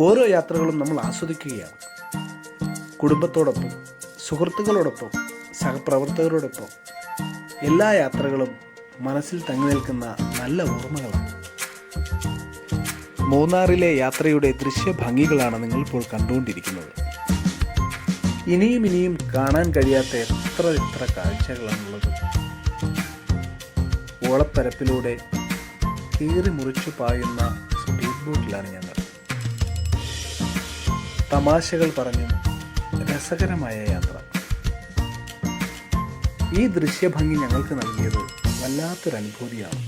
ഓരോ യാത്രകളും നമ്മൾ ആസ്വദിക്കുകയാണ്. കുടുംബത്തോടൊപ്പം, സുഹൃത്തുക്കളോടൊപ്പം, സഹപ്രവർത്തകരോടൊപ്പം എല്ലാ യാത്രകളും മനസ്സിൽ തങ്ങി നിൽക്കുന്ന നല്ല ഓർമ്മകളാണ്. മൂന്നാറിലെ യാത്രയുടെ ദൃശ്യഭംഗികളാണ് നിങ്ങളിപ്പോൾ കണ്ടുകൊണ്ടിരിക്കുന്നത്. ഇനിയും കാണാൻ കഴിയാത്ത എത്ര കാഴ്ചകളാണുള്ളത്. ഓളപ്പരപ്പിലൂടെ കീറി മുറിച്ചു പായുന്ന സ്പീഡ് ബോട്ടിലാണ് ഞങ്ങൾ. തമാശകൾ പറഞ്ഞും രസകരമായ യാത്ര. ഈ ദൃശ്യഭംഗി ഞങ്ങൾക്ക് നൽകിയത് വല്ലാത്തൊരനുഭൂതിയാണ്.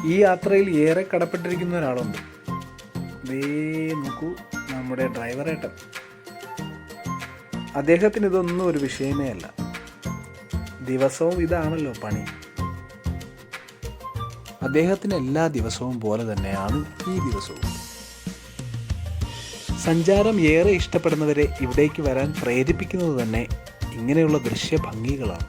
ഈ യാത്രയിൽ ഏറെ കടപ്പെട്ടിരിക്കുന്ന ഒരാളുണ്ട്. നോക്കൂ, നമ്മുടെ ഡ്രൈവറേട്ടൻ. അദ്ദേഹത്തിന് ഇതൊന്നും ഒരു വിഷയമേ അല്ല. ദിവസവും ഇതാണല്ലോ പണി. അദ്ദേഹത്തിന് എല്ലാ ദിവസവും പോലെ തന്നെയാണ് ഈ ദിവസവും. സഞ്ചാരം ഏറെ ഇഷ്ടപ്പെടുന്നവരെ ഇവിടേക്ക് വരാൻ പ്രേരിപ്പിക്കുന്നത് തന്നെ ഇങ്ങനെയുള്ള ദൃശ്യഭംഗികളാണ്.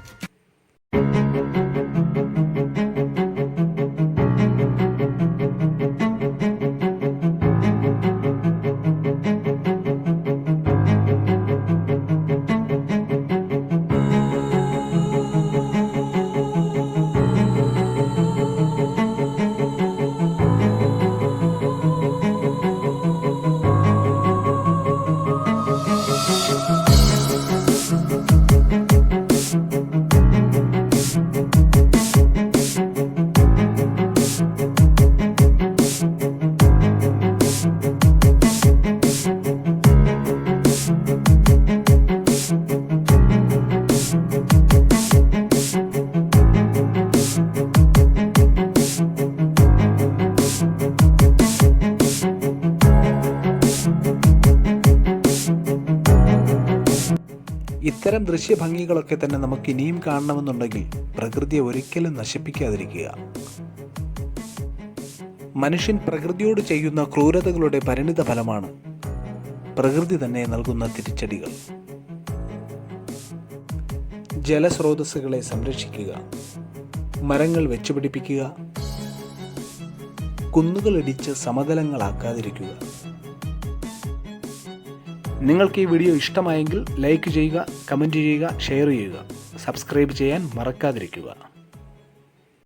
ഇത്തരം ദൃശ്യഭംഗികളൊക്കെ തന്നെ നമുക്ക് ഇനിയും കാണണമെന്നുണ്ടെങ്കിൽ പ്രകൃതിയെ ഒരിക്കലും നശിപ്പിക്കാതിരിക്കുക. മനുഷ്യൻ പ്രകൃതിയോട് ചെയ്യുന്ന ക്രൂരതകളുടെ പരിണിത ഫലമാണ് പ്രകൃതി തന്നെ നൽകുന്ന തിരിച്ചടികൾ. ജലസ്രോതസ്സുകളെ സംരക്ഷിക്കുക, മരങ്ങൾ വെച്ചുപിടിപ്പിക്കുക, കുന്നുകൾ ഇടിച്ച് സമതലങ്ങളാക്കാതിരിക്കുക. നിങ്ങൾക്ക് ഈ വീഡിയോ ഇഷ്ടമായെങ്കിൽ ലൈക്ക് ചെയ്യുക, കമൻറ്റ് ചെയ്യുക, ഷെയർ ചെയ്യുക. സബ്സ്ക്രൈബ് ചെയ്യാൻ മറക്കാതിരിക്കുക.